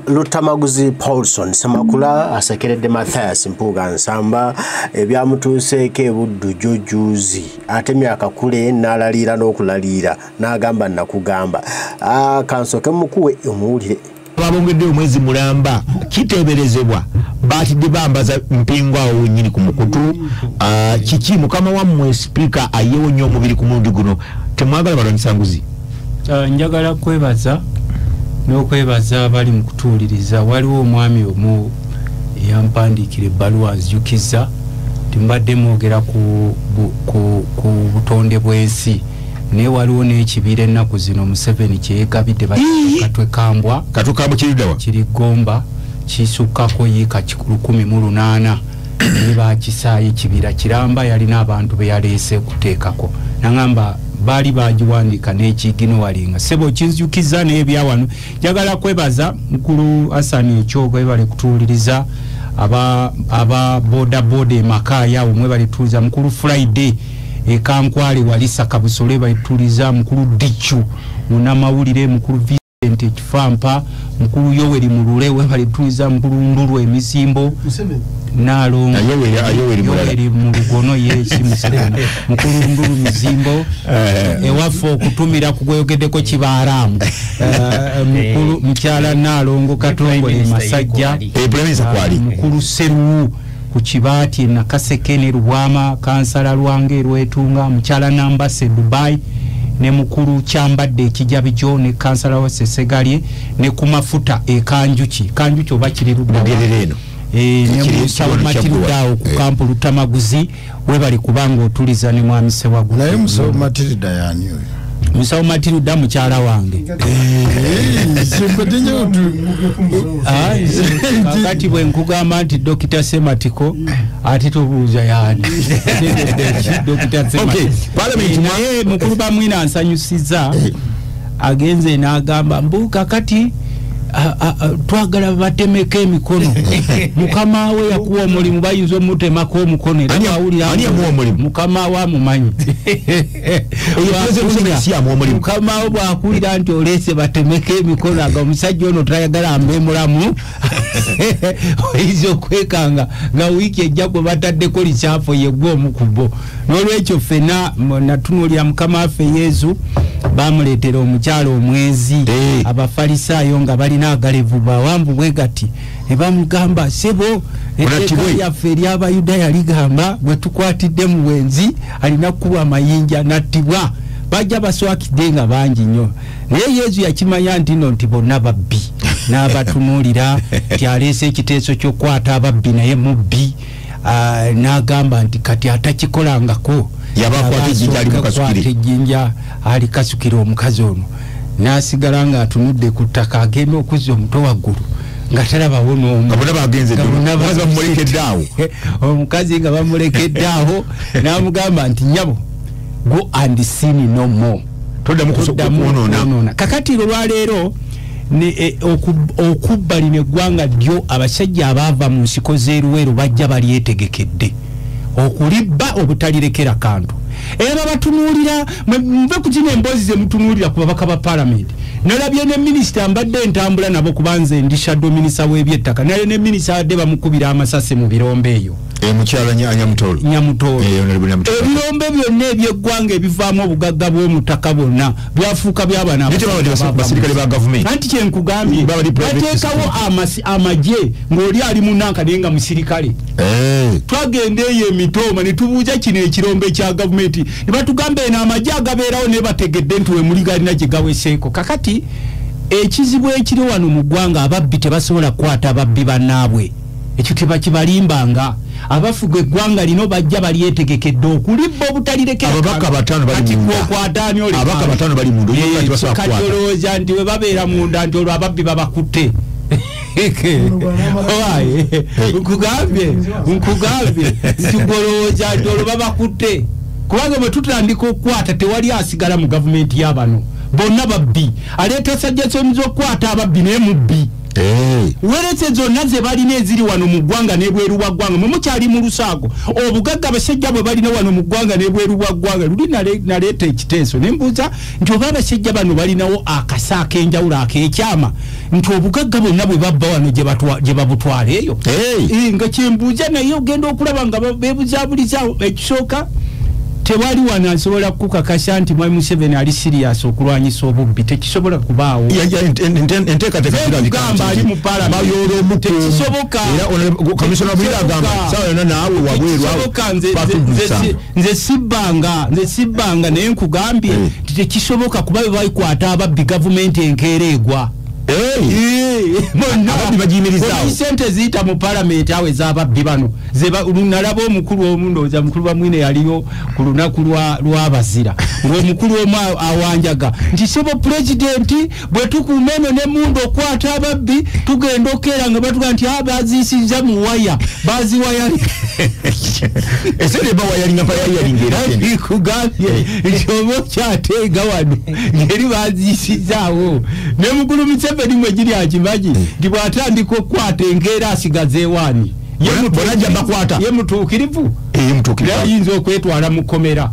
Lutamaguzi Paulson Samakula asekeredde Mathias Mpuga Nsamba ebyamutuuseeko ebuddu jojuzi ate myaka kule n'alalira n'okulalira n'agamba nakugamba kansoke mukuwe omuwulire babongedde omwezi mulamba kiteeberezebwa batidde bambaza mpingwa awo nyini ku mukutu kiki mukama wammwe speaker ayewo nnyo omubiri ku mulundi guno temwagala balwanyisa nguzi njagala kwebaza n'okwebaza bali mu kutuuliriza waliwo omwami omu yampandiikira ebbaluwa nzijukiza timbadde mwogera ku butonde bw'ensi naye waliwo n'ekibira ennaku zino Museveni kyeyegabidde katwe kambwa kiri Gomba kisukkako yiika 118 naye bakisaayo ekibira kiramba yalina abantu be yaleese kuteekako nangamba bali bagiwandiika n'ekigino walinga sebo kinzukiza n'ebyawano njagala kwebaza mukulu Hassan Ekyogo bali kutuuliriza aba boda emakaya omwe bali tuuliza mukulu Friday Ekankwale Walisa Kabusole bali tuuliza mukulu Dichu munamawulire mukulu Vincent Kifampa mukulu Yoweri Mulule we bali tuuliza mukulu Ndulu Emisimbo nalo Yoweri Mulugono yeki Museveni mukulu Ndulu Mizimbo ewafo okutumira kugweyogeddeko Kibaramu mukulu Mukyala Nalongo Katongole Masajja mukulu Seru ku Kibaati na Kasekene Rwama Kansala Lwange Rwetunga Mukyala Nambase Dubai ne mukulu Kyambadde Kijabijo ne Kansala wa Sesegalye ne ku mafuta Kanjuki oba Kirerudda ne Musawo Matilda ku kampu Lutamaguzi we bali kubanga otuliza ne mwami Sewagulu naye Musawo Matilda yani oyo Musawo Matilda mukyala wange kakati bwe nkugamba nti Dr. Sematiko ati tubuuza yani Dr. Sematiko naye mukulu bamwina ansanyusiza agenze n'agamba mbuka kati twagala batemeke emikono mukama we yakuwa omulimu bayinza omutemako omukono era bawulira mukama we amumanyi mukama we bwakulira nti oleese batemeke emikono aga omusajja ono tayagala ambe mulamu oyinza okwekanga nga wiiki ejja gwe bataddeko likyafu yegwe omukubo n'olwekyo ffena natunuulira mukama waffe Yesu bamuleetera omukyalo omwezi abafalisaayo nga balina agalevu bawambu bwe gati ne bamugamba sebo etteeka lyaffe ery'Abayudaaya ligamba bwe tukwatidde mu bwenzi alina kuba amayinja nattibwa bajja baswakidde nga bangi nnyo naye Yesu yakimanya nti bonna babbi n'abatunuulira nti aleese ekiteeso ky'okwata ababbi naye mubbi n'agamba nti kati atakikolangako yabakwata ejjinja ali kasukira omukazi ono n'asigala nga atunudde ku ttaka agenda okuzza omuto waggulu nga talabawo omukazi nga bamulekedde awo n'amugamba nti nyabo go and sin no more toddamu kakati olwaleero okubba lino eggwanga ddyo abasajja abaava mu nsiko z'eruweero bajja balyetegekedde okulibba obutalirekera kantu era batunuulira mve ku kino emboozi ze mutunuulira ku babaka ba parliament nalabye ne minisita mbadde entambula nabo kubanze ndi shadow minister w'ebyettaka naye ne minisita adde bamukubira amasase mu birombe eyo mukyala Nyamutolo ebirombe byonna ebyeggwanga ebivaamu obugagga bw'omutaka bwonna byafuuka by'abaana basirikale ba gavumenti anti kyenkugambye bateekawo amagye ng'oli ali munanka naye nga musirikale twagenda eyo emitooma ne tubuuza kino ekirombe kya gavumenti ne batugamba eno amagye agabeerawo ne bategedde nti we muli galina gye gaweseeko kakati ekizibu ekiri wano mu ggwanga ababbi tebasobola kukwata ababbi bannaabwe ekyo tebakibalimbanga abafuga eggwanga lino bajja balyetegekedde okulibba obutalirekera ababaka batano bali munda katolooza nti we babeera munda nti olwo ababbi babakutte nkugambye nti golooza nti olwo babakutte kubanga bwe tutandika okukwata tewali asigala mu gavumenti y'abano bonna babbi aleeta sajja somiza okukwata ababbi naye mubbi weretse zonna ze balina eziri wano mu ggwanga n'ebweru bwa ggwanga mwe mukyali mu lusaago obugagga abasajja bwe balina wano mu ggwanga n'ebweru bwa ggwanga luli naleeta ekiteeso ne mbuuza nti oba abasajja bano balinawo akasa ak'enjawulo ak'ekyama nti obugagga bonna bwe babba wano gye babutwala eyo nga kyembuuza naye ogenda okulaba nga beebuzaabuliza ekisooka tewali wano asobola kukakasa nti mwami Museveni ali serious okulwanyisa obubbi tekisobola kubaawo enteekateeka ali mu parliament tekisoboka nze sibbanga naye nkugambye tekisoboka kuba bwe bayikwata ababbi gavumenti enkeera egwa sente ziyita mu parliament awe z'ababbi bano nalaba omukulu omu ndowooza mukulu bamwine yaliyo ku lunaku lw'abazira ng'omukulu omu awanjaga nti sebo pulezidenti bwe tukuuma eno n'emmundu okwata ababbi tugenda okeera nga batuga nti baziisizza mu waya baziwayali esente bawayalinga mpayayalinga kugambye nti oba okyateega wano ngeri baziisizaawo ne mukulu Museveni mwe giri akimanyi nti bw'atandika okukwata enkeera asigaza ewaani ye mutuukirivu ayinza okwetwala mu kkomera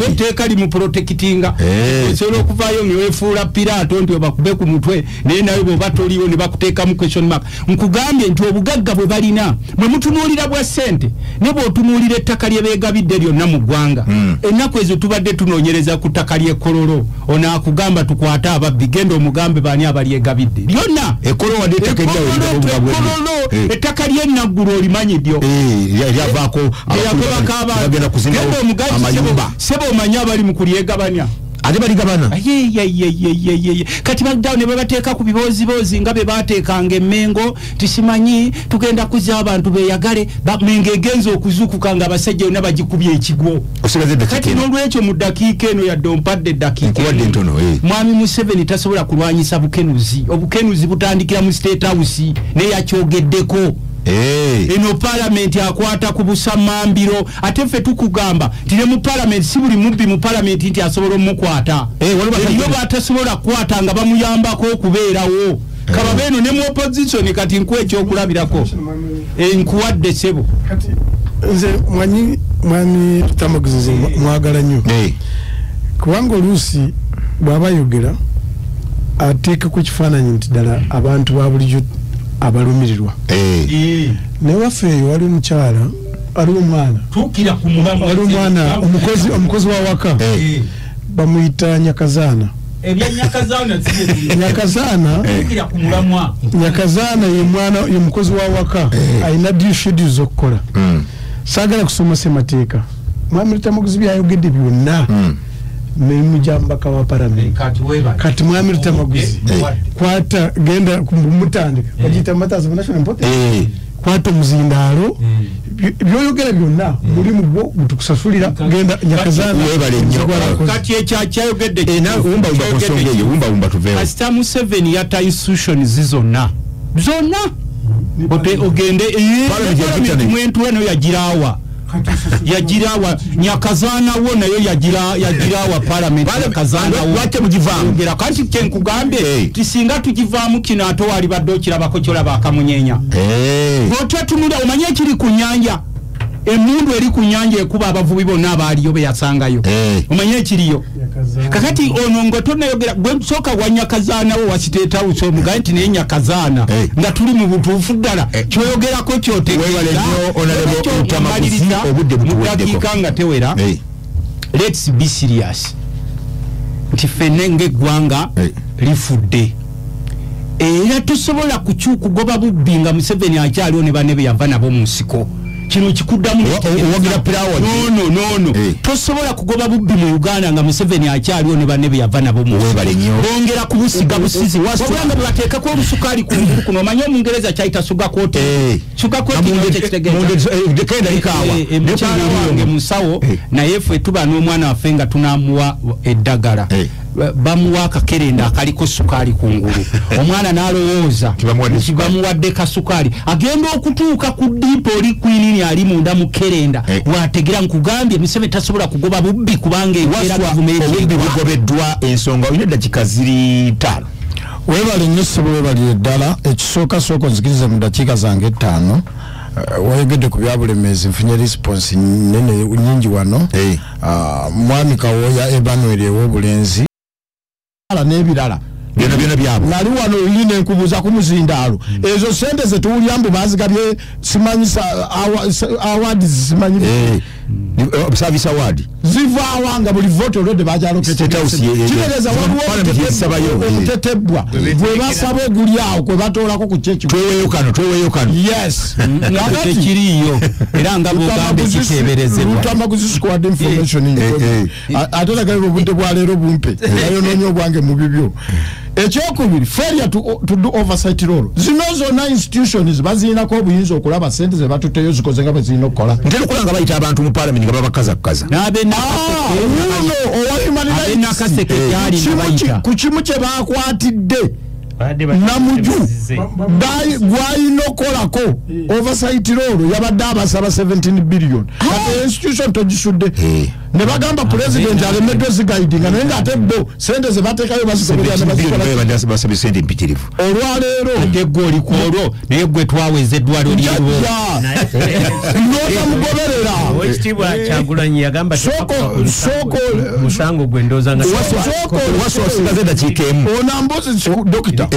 etteeka limuprotekitinga osobola okuvaayo ngewefuula piraato nti obakube ku mutwe naye naye bw'oba toliyo ne bakuteekamu question mark. Nkugambye nti obugagga bwe balina mwe mutunuulira bwa ssente ne bw'otunuulira ettaka lye beegabidde lyonna mu ggwanga ennaku ezo tubadde tunoonyereza ku ttaka ly'e Kololo onaakugamba tukwate ababbi genda omugambe baani abalyegabidde lyonna ettaka ly'e Naggulu olimanyi ddyo lyavaako bagenda kuzimbawo amayumba sebo omanyi abali mu kulyegabanya ate baligabana kati bagdawo ne babateeka ku biboozibozi nga be baateekanga emmengo tisimanyi tugenda kuzza abantu beeyagale mengo egenza okuzuukuka nga abasajja yonna bagikubye ekigwo kati n'olwekyo mu ddakiika eno yadde ompadde eddakiika mwami Museveni tasobola kulwanyisa bukenuzi obukenuzi butandikira mu State House neyakyogeddeko eno parliament akwata ku busamambiro ate ffe tukugamba nti ne mu parliament si buli mubbi mu parliament nti asobola omukwata eriyo batasobola kukwata nga bamuyambako okubeerawo kaba beno ne mu opposition kati nkuwa ekyokulabirako nkuwadde sebo nze mwami Tamaguzi mwagala nnyo kubanga oluusi bw'aba yogera ateeka ku kifaananyi nti ddala abantu ba bulijjo abalumirirwa naye waffe eyo wali mukyala waliwo omwana omukozi wa waka bamuyita Nyakazaana Nyakazaana ye mukozi wa waka alina dishedi z'okukola saagala kusomesa emateeka mwami Tamaguzi byayogedde byonna memujambaka wa parliament kati mwami Tamaguzi kwata genda kumutandika bagita matazo national importance kwata muzindaalo byoyogera byonna mulimu gwo mutukusasulira genda Nyakazaana kati ekyayogedde umba tuveewo asita Museveni yata institutions zonna ogende mwentu eno yagirawa Nyakazaana wo nayo yagirawa parliament Nyakazaana wo lwate mugivaamu ngera kati kenkugambye tisinga tugivaamu kino ate wali badde okirabako kyolaba akamunyeenya bw'otatunula omanye ekiri ku nnyanja emmundu eri ku nnyanja ekuba abavubi bonna abaaliyo be yasangayo omanye ekiriyo kakati ono ngotonayogera gwe sooka wa Nyakazaana wo wasiteeta uso omugaye nti naye Nyakazaana nga tuli mu butuufu ddala kyoyogerako kyotegeeza obudde mudakiika nga tewera let's be serious nti ffenna ng'eggwanga lifudde era tosobola kugoba bubbi nga Museveni akyaliwo ne banne be yava nabo mu nsiko kino kikuddamu owagira pirawo no tosobola kugoba bubbi mu Uganda nga Museveni akyaliwo ne banne be yava nabo mu bongera kubusiga busizi wabanga bateekako olusukaali ku ngulu kuno omanye Omungereza kyayita sugar coat mukyala wange musawo naye ffe tuba n'omwana waffe nga tunamuwa eddagala bamuwa akakerenda akaliko sukaali ku ngulu omwana n'alowooza bamuwadde kasukaali agenda okutuuka ku diipo oli kwinini ali munda mu kerenda wategera nkugambye Museveni tasobola kugoba bubbi kubanga ebeera gavumenti bugobeddwa ensonga olina eddakiika ziri 5 webale nnyo ssebo webali eddala ekisooka sooka nzikirize mu dakiika zange 5 wayogedde ku byabulemezi nfunye response nene nyingi wano mwami Kawoya Emmanuel ew'obulenzi n'ebirala byonna byabo nali wano yine enkubuza ku muzindaalo ezo sente ze tuwulira mbu bazigabye simanyisa awards simanyi service award ziva awanga buli vote olwedde bajalokkitegeza waliwo okutetebwa bwe basaba oguli awo kwe batoolako ku kyeki tweweyo kano yes tekiriyo era nga bugamba ekiteeberezebwa lutamaguzi squad information ate nagalira obudde bwa leero bumpe nayonoonya obwange mu bibyo ekyokubiri failure to do oversight role zino zonna institutions baziinako obuyinza okulaba sente ze batuteyo zikoze nga bwe zirina okukola ntera okulanga bayita abantu mu parliament nga babakazakukaza ku kimu kye bakwatidde namuju gwayina okolako oversight role yabadde abasaba 17 billion kati institution togisudde ne bagamba president alemeddwe zigaidinga naye ng'ate bo sente ze bateekayo basabye sente mpitirivu olwaleero ate gwe oli ku olwo naye gwe twaweza eddwaliro lyeriwo n'otamugoberera Oweekitiibwa Kyagulanyi yagamba musango gwe ndooza nga wasigaze eddakiika emu onambuzi dokita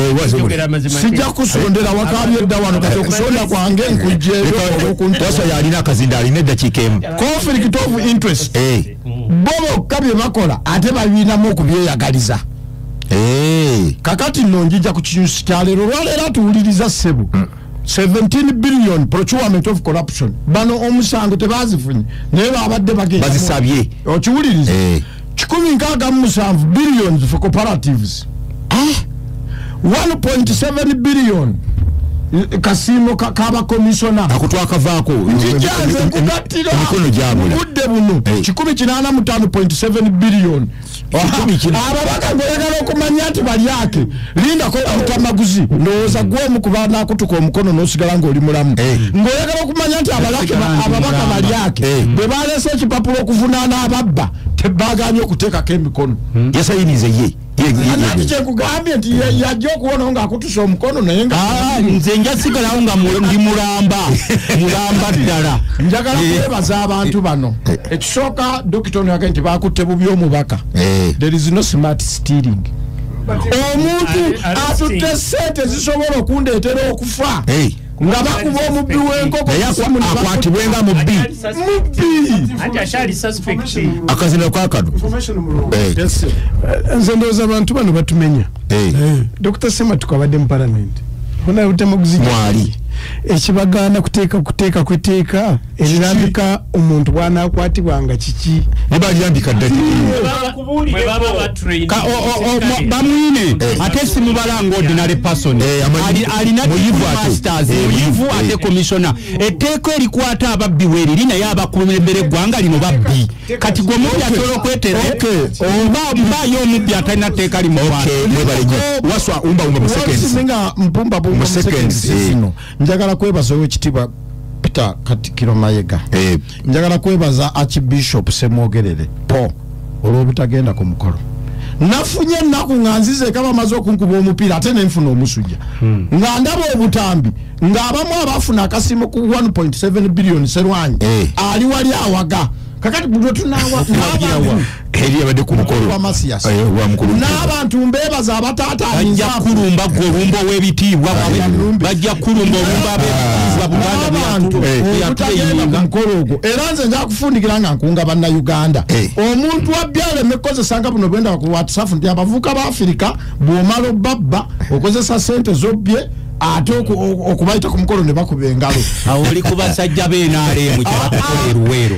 sijja kusondera wakaabye edda wano kati okusonda kwange nkujjeewasa yalina akazinda alina eddakiika emu conflict of interest bo bokka bye bakola ate babiinamu okubyeyagaliza kakati nno njija ku kinyusi kya leero olwaleero atuwuliriza ssebo 17 billion procurement of corruption bano omusango tebazifunye naye babadde bazisabye okiwuliriza 167 billions for cooperatives 1.7 billion kasimo kaba komisona akutwakavaako njijanze kugatira emikono gyabula budde buno 185.7 billion ababaka ngoyagala okumanya nti balyake lindako omutamaguzi ndowooza gwomu kuba nakutuka omukono n'osigala ng'oli mulamu ngoyagala okumanya nti ababaka balyake bwe baleese ekipapulo okuvunaana ababba tebaganye okuteekako emikono yasayinize ye anati kyekugambye nti yajja okuwonawo ng'akutusa omukono naye nze njasigalawo nga ndi mulamba ddala njagala kwebaza abantu bano ekisooka dokita ono yagambye nti bakutte bubi omubaka there is no smart stealing omuntu atutte sente zisobola okundeetera okufa nga bakuba omubbi w'enkoko akwatibwenga mubbi akazina kakano nze ndowooza abantu bano batumenya Dr. Ssematuka abadde mu palamenti bona butemaguzi mwali ekibagaana kuteeka kweteeka erirambika omuntu bw'anaakwatibwanga kiki nebalirambika ddati bamwine ate simubalanga ordinary person alina masters muyivu ate komishona etteeka erikwata ababbi weeriri naye abakulembera eggwanga lino babbi kati gwe omubbi asobola okwetera mbaayo omubbi atalina tteeka waswa umba singa mpumba zino njagala kwebaza Oweekitiibwa Peter Katikiro Mayiga njagala kwebaza Archbishop Ssemwogerere po olw'obutagenda ku mukolo nafunye ennaku nga nzizeeko bamaze okunkuba omupiira ate nenfuna omusujja nga ndaba obutambi ng'abamu abafuna akasimu ku 1.7 billion Serwanyi ali wali awaga kakati bwe tunawa eri abadde ku mukolo n'abantu mbeebaza abatataanyinza kulumba gwe olumba ow'ebitiibwa bajja kulumba olumba ab'ebitiibwa ku mukolo ogwo era nze nja kufundikira nga nkunga bannayuganda omuntu abyalema ekkozesa nga buno bwenda ku WhatsApp nti abavubuka ba Afirika bw'omala obbabba okozesa sente zobbye ate okubayita ku mukolo ne bakuba engalo awo oli ku basajja b'NRM kyebatukola eruweero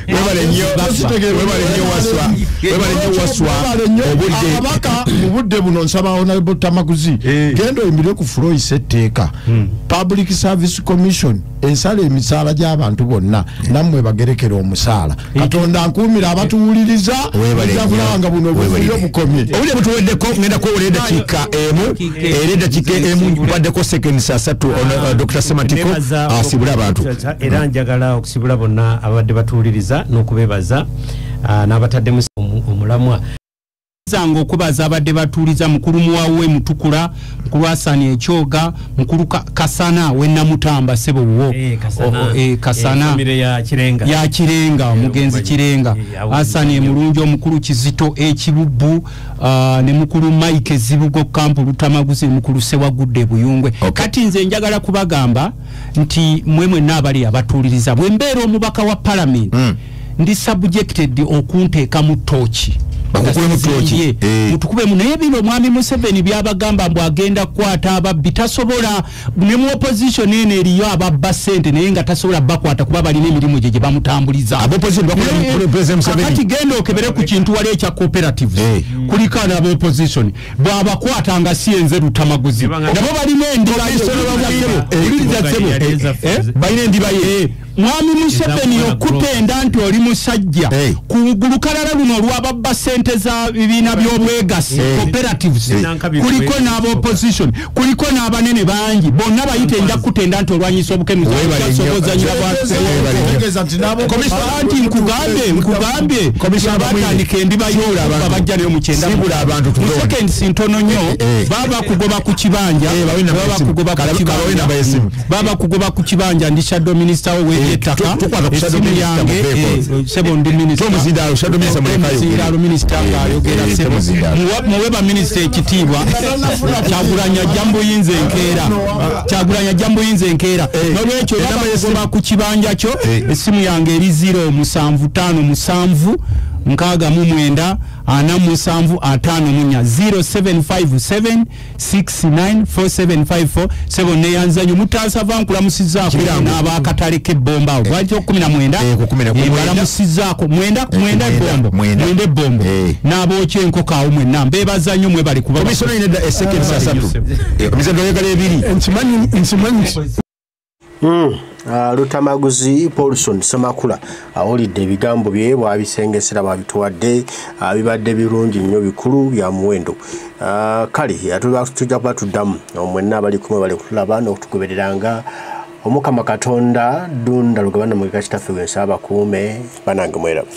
ababaka mu budde buno nsaba Honorable Tamaguzi genda oyimirire ku Floyd etteeka Public Service Commission ensala emisaala gy'abantu bonna nammwe bagerekera omusaala Katonda nkuumira abatuwuliriza ojja kulaba nga buno obufulyo bukomye obudde butuweddeko ngenda kwewola eddakiika emu era eddakiika emu baddeko seconds 3 Dr. Ssematuka asibula abantu era njagala okusibula bonna abadde batuwuliriza n'okubeebaza n'abataddemu omulamwa zango okubaza abadde batuuliza mukulu muwawe mutukula mukulu Hasani Ekyoga mukulu Kasana Wennamutamba Sebowo Kasana ya Kirenga omugenzi Kirenga Hasani Mulungi omukulu Kizito Ekibubbu ne mukulu Mike Zibugo kampu Lutamaguzi mukulu Sewagudde Buyungwe kati nze njagala kubagamba nti mwemwe n'abali abatuuliriza bwe mbeera omubaka wa parliament ndi subjected okunteeka mu tochi mutukube munaye bino mwami Museveni byabagamba mbu agenda kwata ababbi tasobola ne mu opposition ene eriyo ababba sente naye nga tasobola bakwata kuba balina emirimu gye bamutambuliza kati genda okebere ku kintu wali ekya cooperatives kulikana aba opposition bwabakwata nga si enze Lutamaguzi nabo balina endiba balina endiba mwami Museveni okutenda nti oli musajja ku gulukalala luno lwababba sente za bibiina by'obwegassi cooperatives kuliko n'aba opposition kuliko n'abanene bangi bonna bayite nja kutenda nti olwanyisa obukenuzi sobozanyira bwanti nkugambye batandika endiba yola bajja nayo mukyenda mu seconds ntono nnyo baba kugoba ku kibanja baba kugoba ku kibanja ndi shadow minister w'ettaka esimu yange sebondi minister minister ayogera muweba minister ekitiibwa Kyagulanyi Jambo Yinze Nkeera nolwekyo baba ku kibanja kyo esimu yange eri 0757 nkaaga mu mwenda ana musanvu atano munya 0757 694754 sebo ne yanzanyo mutasa vankula musizaako n'aba kataleke bomba lwaki 19 bala musizaako mwenda bombo n'abo chenko ka umwe nambe bazanyo mwe bali kuba komisona ine da second sasatu komisona yegale ebiri nchimanyi Lutamaguzi Paulson Samakula awulidde ebigambo bye bwabisengesera babituwadde bibadde birungi nnyo bikulu bya muwendo kale tujja kuba tuddamu omwenna abali kumwe bali kulaba n'okutugobereranga Omukama Katonda dunda lugabana mu kitaffe wensa abakuume banange mweraba.